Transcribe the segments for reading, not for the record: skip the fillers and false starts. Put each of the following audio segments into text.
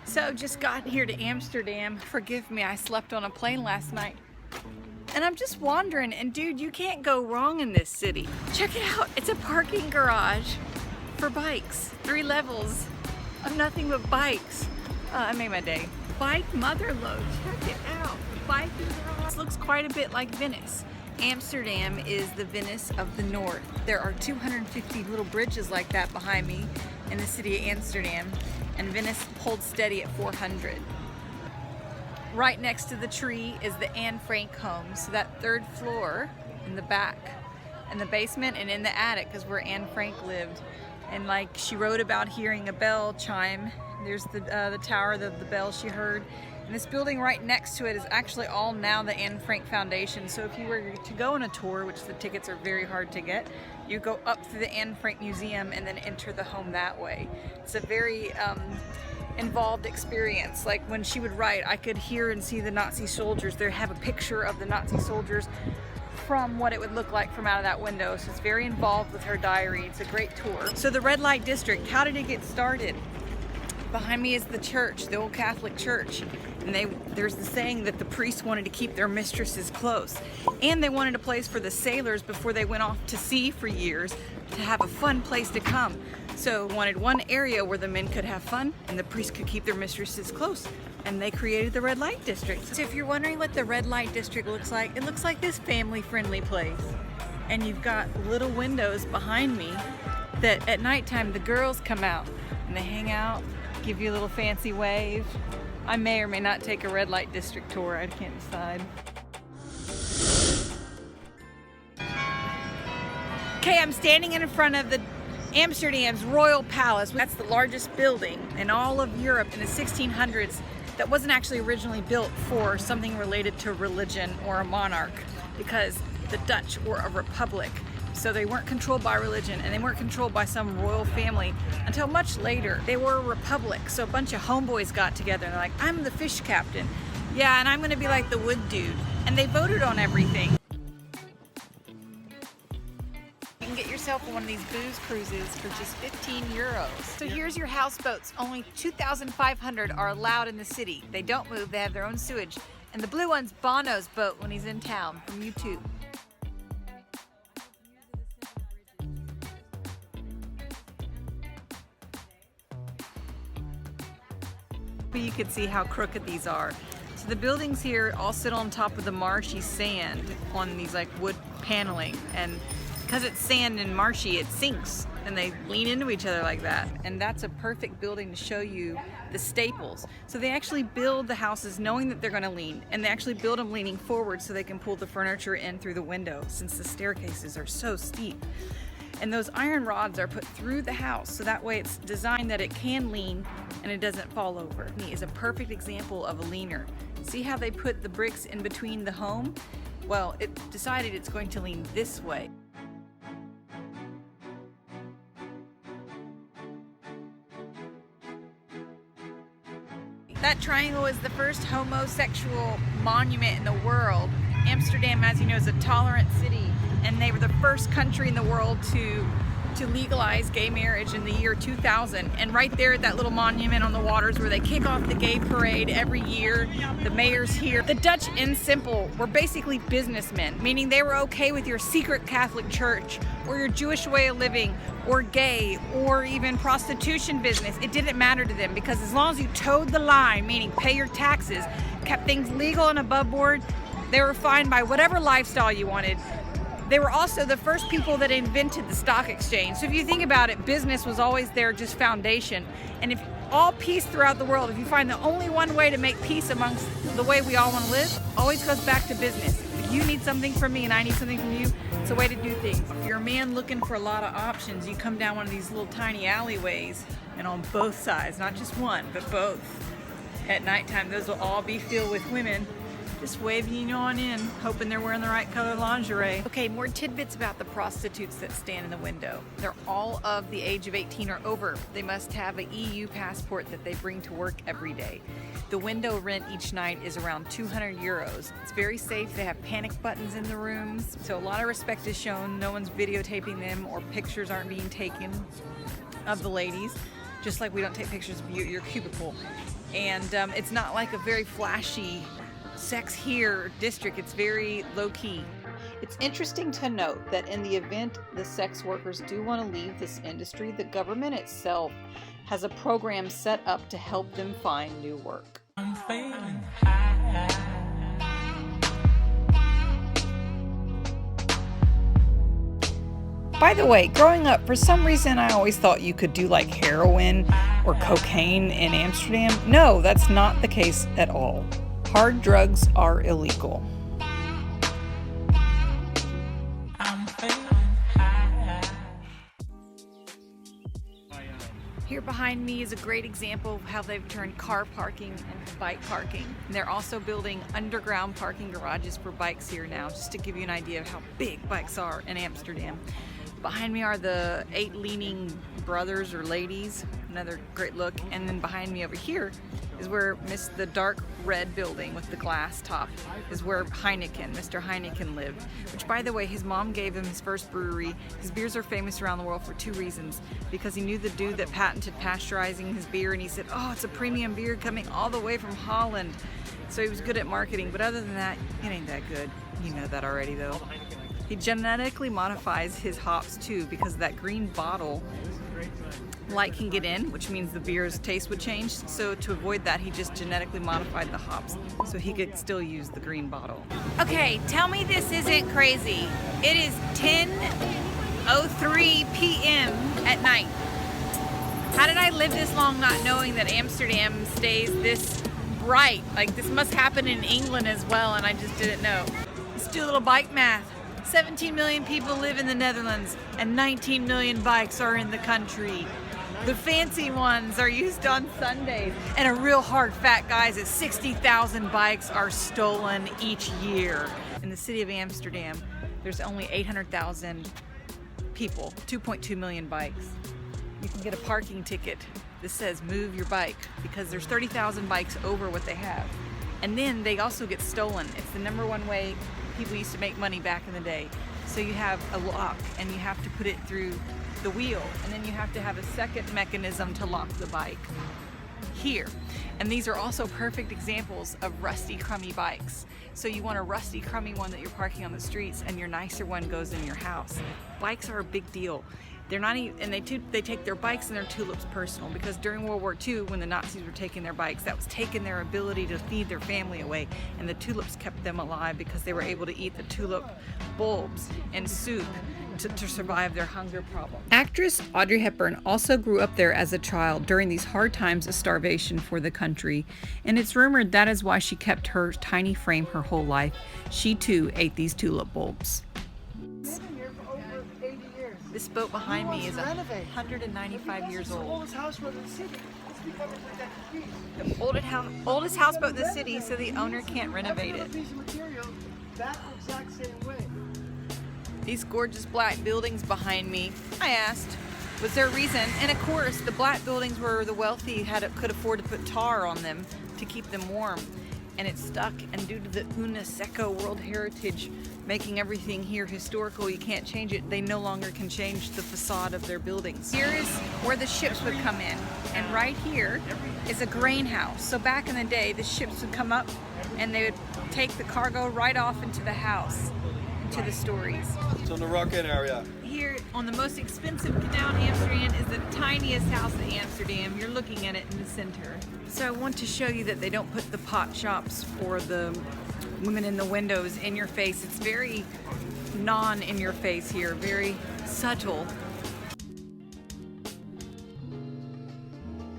So just got here to Amsterdam. Forgive me, I slept on a plane last night. And I'm just wandering, and dude, you can't go wrong in this city. Check it out, it's a parking garage for bikes. 3 levels of nothing but bikes. I made my day. Bike motherlode, check it out. Bike garage. This looks quite a bit like Venice. Amsterdam is the Venice of the North. There are 250 little bridges like that behind me in the city of Amsterdam, and Venice holds steady at 400. Right next to the tree is the Anne Frank home, so that 3rd floor in the back, and the basement and in the attic is where Anne Frank lived. And like she wrote about hearing a bell chime. There's the tower, the bell she heard. And this building right next to it is actually all now the Anne Frank Foundation. So if you were to go on a tour, which the tickets are very hard to get, you go up through the Anne Frank Museum and then enter the home that way. It's a very involved experience. Like when she would write, I could hear and see the Nazi soldiers. They have a picture of the Nazi soldiers from what it would look like from out of that window. So it's very involved with her diary. It's a great tour. So the red light district, how did it get started? Behind me is the church, the old Catholic church. And there's the saying that the priests wanted to keep their mistresses close. And they wanted a place for the sailors before they went off to sea for years to have a fun place to come. So wanted one area where the men could have fun and the priests could keep their mistresses close. And they created the red light district. So if you're wondering what the red light district looks like, it looks like this family-friendly place. And you've got little windows behind me that at nighttime the girls come out and they hang out, give you a little fancy wave. I may or may not take a red light district tour, I can't decide. Okay, I'm standing in front of the Amsterdam's Royal Palace. That's the largest building in all of Europe in the 1600s that wasn't actually originally built for something related to religion or a monarch, because the Dutch were a republic. So they weren't controlled by religion and they weren't controlled by some royal family until much later. They were a republic, so a bunch of homeboys got together and they're like, I'm the fish captain. Yeah, and I'm gonna be like the wood dude. And they voted on everything. You can get yourself on one of these booze cruises for just 15 euros. So here's your houseboats. Only 2,500 are allowed in the city. They don't move, they have their own sewage. And the blue one's Bono's boat when he's in town from YouTube. You can see how crooked these are. So the buildings here all sit on top of the marshy sand on these like wood paneling, and because it's sand and marshy, it sinks and they lean into each other like that. And that's a perfect building to show you the staples. So they actually build the houses knowing that they're going to lean, and they actually build them leaning forward so they can pull the furniture in through the window since the staircases are so steep. And those iron rods are put through the house, so that way it's designed that it can lean and it doesn't fall over. It is a perfect example of a leaner. See how they put the bricks in between the home? Well, it decided it's going to lean this way. That triangle is the first homosexual monument in the world. Amsterdam, as you know, is a tolerant city, and they were the first country in the world to legalize gay marriage in the year 2000. And right there at that little monument on the waters where they kick off the gay parade every year, the mayor's here. The Dutch, in simple, were basically businessmen, meaning they were okay with your secret Catholic church or your Jewish way of living or gay or even prostitution business. It didn't matter to them, because as long as you towed the line, meaning pay your taxes, kept things legal and above board, they were fine by whatever lifestyle you wanted. They were also the first people that invented the stock exchange. So if you think about it, business was always their just foundation. And if all peace throughout the world, if you find the only one way to make peace amongst the way we all want to live, always goes back to business. If you need something from me and I need something from you, it's a way to do things. If you're a man looking for a lot of options, you come down one of these little tiny alleyways, and on both sides, not just one, but both, at nighttime, those will all be filled with women just waving you on in, hoping they're wearing the right color lingerie. Okay, more tidbits about the prostitutes that stand in the window. They're all of the age of 18 or over. They must have an EU passport that they bring to work every day. The window rent each night is around 200 euros. It's very safe. They have panic buttons in the rooms, so a lot of respect is shown. No one's videotaping them, or pictures aren't being taken of the ladies, just like we don't take pictures of you at your cubicle. And it's not like a very flashy sex here district. It's very low-key. It's interesting to note that in the event the sex workers do want to leave this industry, the government itself has a program set up to help them find new work. I'm feeling high. By the way, growing up, for some reason I always thought you could do like heroin or cocaine in Amsterdam. No, that's not the case at all. Hard drugs are illegal. Here behind me is a great example of how they've turned car parking into bike parking. And they're also building underground parking garages for bikes here now, just to give you an idea of how big bikes are in Amsterdam. Behind me are the 8 leaning brothers or ladies, another great look. And then behind me over here is where the dark red building with the glass top is where Mr. Heineken lived, which, by the way, his mom gave him his first brewery. His beers are famous around the world for 2 reasons. Because he knew the dude that patented pasteurizing his beer, and he said, oh, it's a premium beer coming all the way from Holland. So he was good at marketing, but other than that, it ain't that good. You know that already, though. He genetically modifies his hops too, because that green bottle light can get in, which means the beer's taste would change. So to avoid that, he just genetically modified the hops so he could still use the green bottle. Okay, tell me this isn't crazy. It is 10:03 p.m. at night. How did I live this long not knowing that Amsterdam stays this bright? Like, this must happen in England as well, and I just didn't know. Let's do a little bike math. 17 million people live in the Netherlands, and 19 million bikes are in the country. The fancy ones are used on Sundays, and a real hard fact, guys, is 60,000 bikes are stolen each year. In the city of Amsterdam, there's only 800,000 people, 2.2 million bikes. You can get a parking ticket that says move your bike, because there's 30,000 bikes over what they have. And then they also get stolen. It's the #1 way people used to make money back in the day. So you have a lock, and you have to put it through the wheel, and then you have to have a second mechanism to lock the bike here. And these are also perfect examples of rusty, crummy bikes. So you want a rusty, crummy one that you're parking on the streets, and your nicer one goes in your house. Bikes are a big deal. They're not even, and they take their bikes and their tulips personal, because during World War II, when the Nazis were taking their bikes, that was taking their ability to feed their family away, and the tulips kept them alive because they were able to eat the tulip bulbs and soup to survive their hunger problem. Actress Audrey Hepburn also grew up there as a child during these hard times of starvation for the country, and it's rumored that is why she kept her tiny frame her whole life. She too ate these tulip bulbs. This boat behind me is 195 years old. The oldest houseboat in the city, so the owner can't renovate it. These gorgeous black buildings behind me, I asked, was there a reason? And of course, the black buildings were the wealthy could afford to put tar on them to keep them warm. And it stuck, and due to the UNESCO World Heritage making everything here historical, you can't change it. They no longer can change the facade of their buildings. Here is where the ships would come in, and right here is a grain house. So back in the day, the ships would come up and they would take the cargo right off into the house, into the stories. It's on the Rock-In area. Here on the most expensive canal in Amsterdam is the tiniest house in Amsterdam. You're looking at it in the center. So I want to show you that they don't put the pot shops or the women in the windows in your face. It's very in your face here, very subtle.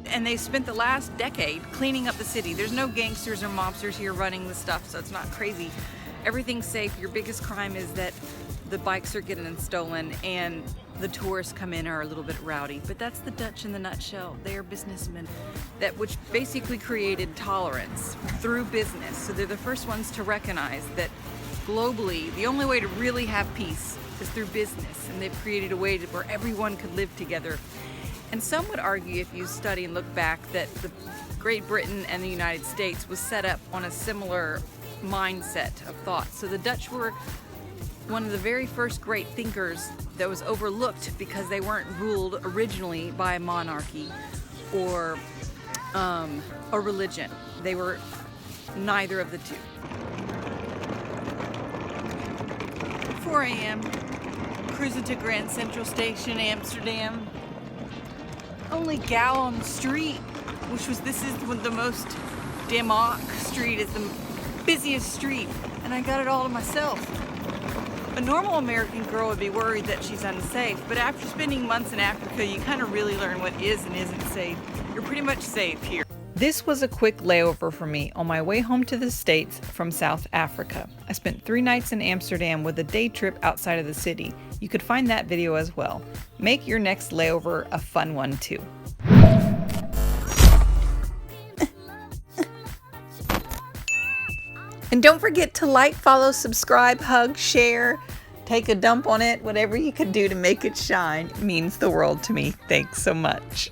And they spent the last decade cleaning up the city. There's no gangsters or mobsters here running the stuff, so it's not crazy. Everything's safe. Your biggest crime is that the bikes are getting stolen and the tourists come in are a little bit rowdy. But that's the Dutch in the nutshell. They are businessmen which basically created tolerance through business. So they're the first ones to recognize that globally, the only way to really have peace is through business. And they've created a way where everyone could live together. And some would argue, if you study and look back, that the Great Britain and the United States was set up on a similar mindset of thought. So the Dutch were one of the very first great thinkers that was overlooked because they weren't ruled originally by a monarchy or or religion. They were neither of the two. 4 a.m. cruising to Grand Central Station, Amsterdam. Only gal on the street, this is the most Damok street, is the busiest street, and I got it all to myself. A normal American girl would be worried that she's unsafe, but after spending months in Africa, you kind of really learn what is and isn't safe. You're pretty much safe here. This was a quick layover for me on my way home to the States from South Africa. I spent 3 nights in Amsterdam with a day trip outside of the city. You could find that video as well. Make your next layover a fun one too. And don't forget to like, follow, subscribe, hug, share, take a dump on it. Whatever you can do to make it shine means the world to me. Thanks so much.